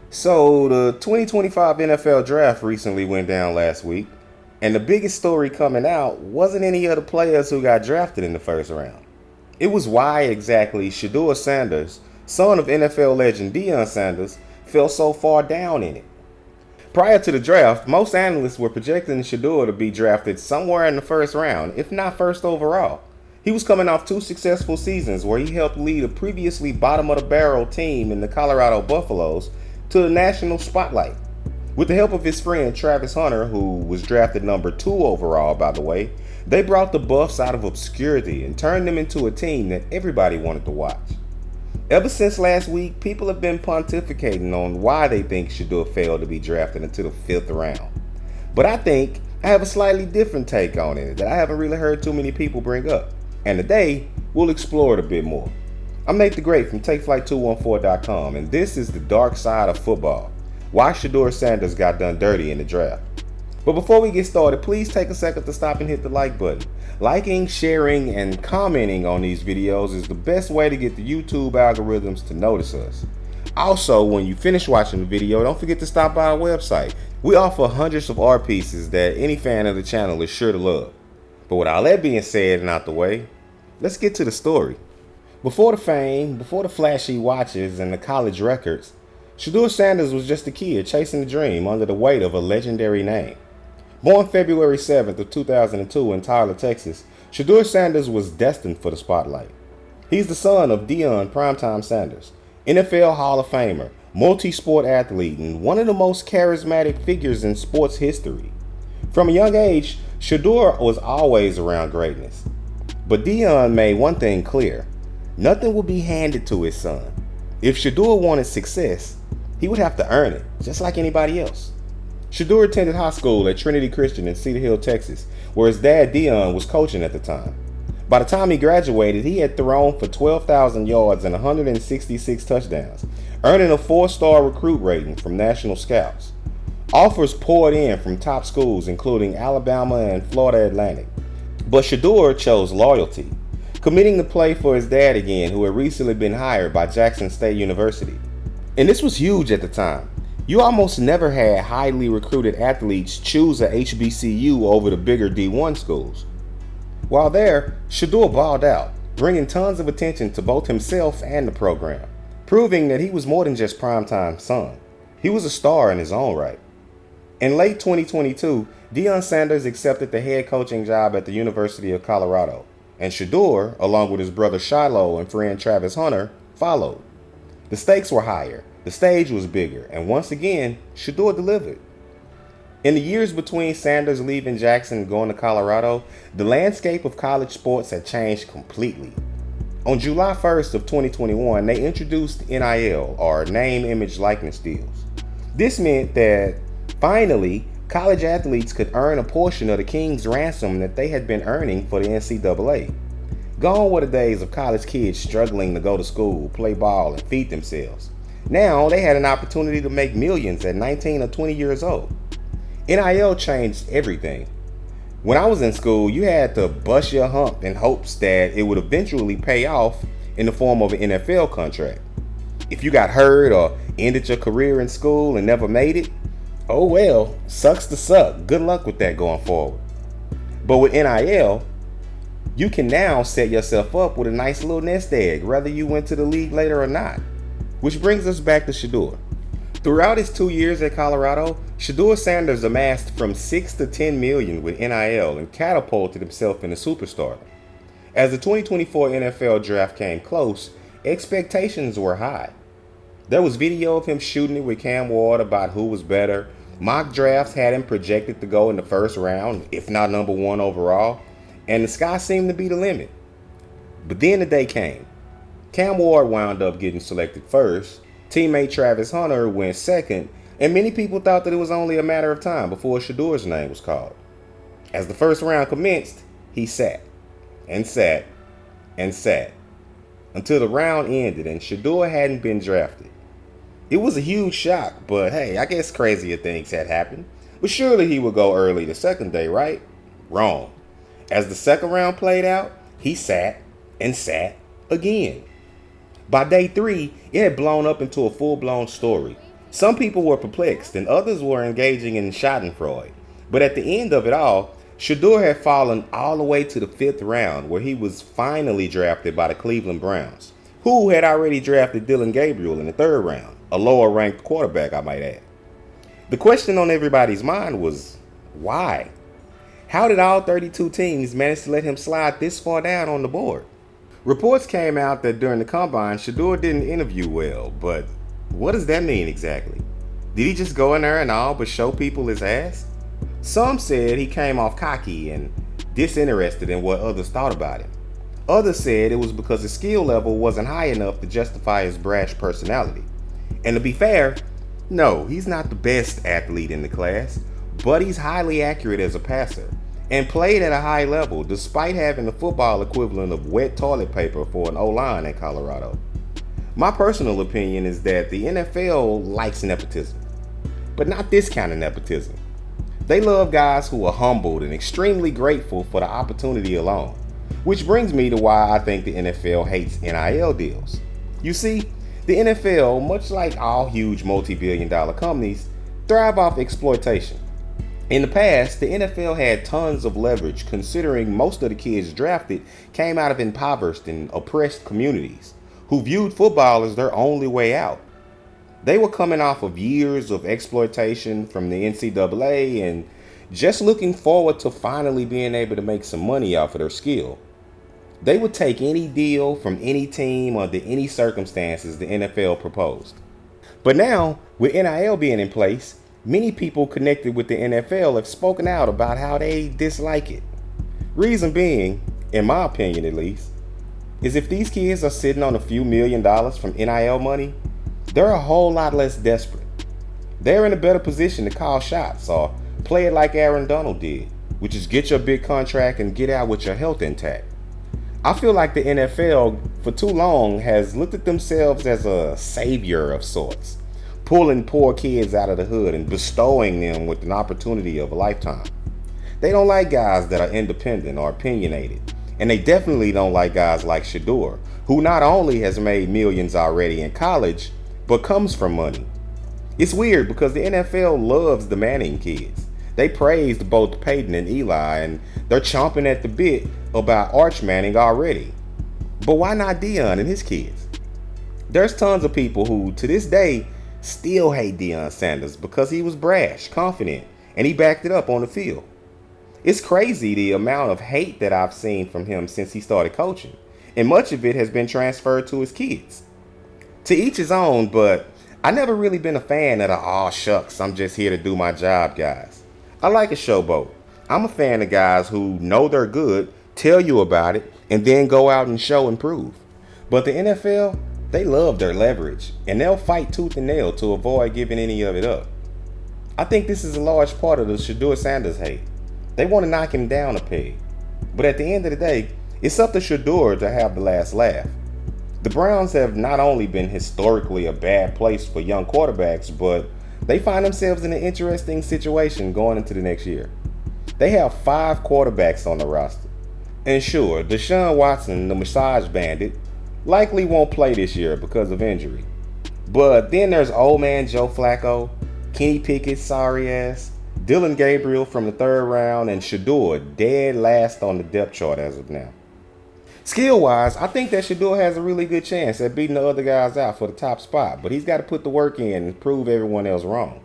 So, the 2025 NFL Draft recently went down last week, and the biggest story coming out wasn't any of the players who got drafted in the first round. It was why exactly Shedeur Sanders, son of NFL legend Deion Sanders, fell so far down in it. Prior to the draft, most analysts were projecting Shedeur to be drafted somewhere in the first round, if not first overall. He was coming off two successful seasons where he helped lead a previously bottom of the barrel team in the Colorado Buffaloes to the national spotlight. With the help of his friend Travis Hunter, who was drafted number 2 overall, by the way, they brought the Buffs out of obscurity and turned them into a team that everybody wanted to watch. Ever since last week, people have been pontificating on why they think Shedeur failed to be drafted into the 5th round. But I think I have a slightly different take on it that I haven't really heard too many people bring up. And today, we'll explore it a bit more. I'm Nate the Great from TakeFlight214.com, and this is the dark side of football. Why Shedeur Sanders got done dirty in the draft. But before we get started, please take a second to stop and hit the like button. Liking, sharing, and commenting on these videos is the best way to get the YouTube algorithms to notice us. Also, when you finish watching the video, don't forget to stop by our website. We offer hundreds of art pieces that any fan of the channel is sure to love. But with all that being said and out the way, let's get to the story. Before the fame, before the flashy watches and the college records, Shedeur Sanders was just a kid chasing a dream under the weight of a legendary name. Born February 7th of 2002 in Tyler, Texas, Shedeur Sanders was destined for the spotlight. He's the son of Deion Primetime Sanders, NFL Hall of Famer, multi-sport athlete, and one of the most charismatic figures in sports history. From a young age, Shedeur was always around greatness. But Deion made one thing clear: nothing would be handed to his son. If Shedeur wanted success, he would have to earn it, just like anybody else. Shedeur attended high school at Trinity Christian in Cedar Hill, Texas, where his dad Deion was coaching at the time. By the time he graduated, he had thrown for 12,000 yards and 166 touchdowns, earning a 4-star recruit rating from national scouts. Offers poured in from top schools including Alabama and Florida Atlantic. But Shedeur chose loyalty, committing to play for his dad again, who had recently been hired by Jackson State University. And this was huge at the time. You almost never had highly recruited athletes choose a HBCU over the bigger D1 schools. While there, Shedeur balled out, bringing tons of attention to both himself and the program, proving that he was more than just Primetime's son. He was a star in his own right. In late 2022, Deion Sanders accepted the head coaching job at the University of Colorado, and Shedeur, along with his brother Shiloh and friend Travis Hunter, followed. The stakes were higher, the stage was bigger, and once again, Shedeur delivered. In the years between Sanders leaving Jackson and going to Colorado, the landscape of college sports had changed completely. On July 1st of 2021, they introduced NIL, or Name, Image, Likeness deals. This meant that, finally, college athletes could earn a portion of the king's ransom that they had been earning for the NCAA. Gone were the days of college kids struggling to go to school, play ball, and feed themselves. Now they had an opportunity to make millions at 19 or 20 years old. NIL changed everything. When I was in school, you had to bust your hump in hopes that it would eventually pay off in the form of an NFL contract. If you got hurt or ended your career in school and never made it, oh well, sucks to suck. Good luck with that going forward. But with NIL, you can now set yourself up with a nice little nest egg, whether you went to the league later or not. Which brings us back to Shedeur. Throughout his 2 years at Colorado, Shedeur Sanders amassed from 6 to 10 million with NIL and catapulted himself into superstardom. As the 2024 NFL draft came close, expectations were high. There was video of him shooting it with Cam Ward about who was better. Mock drafts had him projected to go in the first round, if not number 1 overall, and the sky seemed to be the limit. But then the day came. Cam Ward wound up getting selected first, teammate Travis Hunter went second, and many people thought that it was only a matter of time before Shedeur's name was called. As the first round commenced, he sat, and sat, and sat, until the round ended and Shedeur hadn't been drafted. It was a huge shock, but hey, I guess crazier things had happened. But surely he would go early the second day, right? Wrong. As the second round played out, he sat, and sat, again. By day 3, it had blown up into a full-blown story. Some people were perplexed and others were engaging in schadenfreude. But at the end of it all, Shedeur had fallen all the way to the 5th round, where he was finally drafted by the Cleveland Browns, who had already drafted Deion Gabriel in the 3rd round, a lower ranked quarterback, I might add. The question on everybody's mind was, why? How did all 32 teams manage to let him slide this far down on the board? Reports came out that during the combine, Shedeur didn't interview well, but what does that mean exactly? Did he just go in there and all but show people his ass? Some said he came off cocky and disinterested in what others thought about him. Others said it was because his skill level wasn't high enough to justify his brash personality. And to be fair, no, he's not the best athlete in the class, but he's highly accurate as a passer and played at a high level despite having the football equivalent of wet toilet paper for an O-line in Colorado. My personal opinion is that the NFL likes nepotism, but not this kind of nepotism. They love guys who are humbled and extremely grateful for the opportunity alone, which brings me to why I think the NFL hates NIL deals. You see, the NFL, much like all huge multi-billion-dollar companies, thrive off exploitation. In the past, the NFL had tons of leverage considering most of the kids drafted came out of impoverished and oppressed communities who viewed football as their only way out. They were coming off of years of exploitation from the NCAA and just looking forward to finally being able to make some money off of their skill. They would take any deal from any team under any circumstances the NFL proposed. But now, with NIL being in place, many people connected with the NFL have spoken out about how they dislike it. Reason being, in my opinion at least, is if these kids are sitting on a few $1 million from NIL money, they're a whole lot less desperate. They're in a better position to call shots or play it like Aaron Donald did, which is get your big contract and get out with your health intact. I feel like the NFL for too long has looked at themselves as a savior of sorts, pulling poor kids out of the hood and bestowing them with an opportunity of a lifetime. They don't like guys that are independent or opinionated, and they definitely don't like guys like Shedeur, who not only has made millions already in college, but comes from money. It's weird because the NFL loves the Manning kids. They praised both Peyton and Eli, and they're chomping at the bit about Arch Manning already. But why not Deion and his kids? There's tons of people who, to this day, still hate Deion Sanders because he was brash, confident, and he backed it up on the field. It's crazy the amount of hate that I've seen from him since he started coaching, and much of it has been transferred to his kids. To each his own, but I never really been a fan of the "aw shucks, I'm just here to do my job" guys. I like a showboat. I'm a fan of guys who know they're good, tell you about it, and then go out and show and prove. But the NFL, they love their leverage, and they'll fight tooth and nail to avoid giving any of it up. I think this is a large part of the Shedeur Sanders hate. They want to knock him down a peg. But at the end of the day, it's up to Shedeur to have the last laugh. The Browns have not only been historically a bad place for young quarterbacks, but they find themselves in an interesting situation going into the next year. They have 5 quarterbacks on the roster. And sure, Deshaun Watson, the massage bandit, likely won't play this year because of injury. But then there's old man Joe Flacco, Kenny Pickett's sorry ass, Deion Gabriel from the 3rd round, and Shedeur dead last on the depth chart as of now. Skill-wise, I think that Shedeur has a really good chance at beating the other guys out for the top spot, but he's got to put the work in and prove everyone else wrong.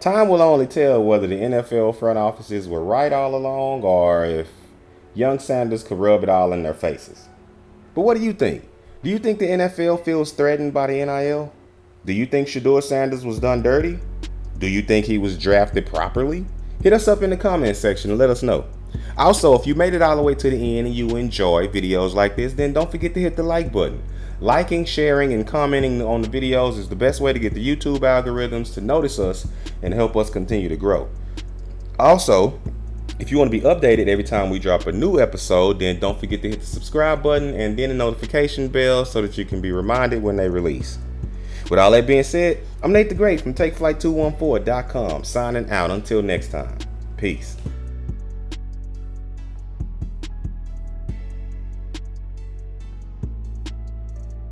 Time will only tell whether the NFL front offices were right all along or if young Sanders could rub it all in their faces. But what do you think? Do you think the NFL feels threatened by the NIL? Do you think Shedeur Sanders was done dirty? Do you think he was drafted properly? Hit us up in the comments section and let us know. Also, if you made it all the way to the end and you enjoy videos like this, then don't forget to hit the like button. Liking, sharing, and commenting on the videos is the best way to get the YouTube algorithms to notice us and help us continue to grow. Also, if you want to be updated every time we drop a new episode, then don't forget to hit the subscribe button and then the notification bell so that you can be reminded when they release. With all that being said, I'm Nate the Great from TakeFlight214.com signing out until next time. Peace.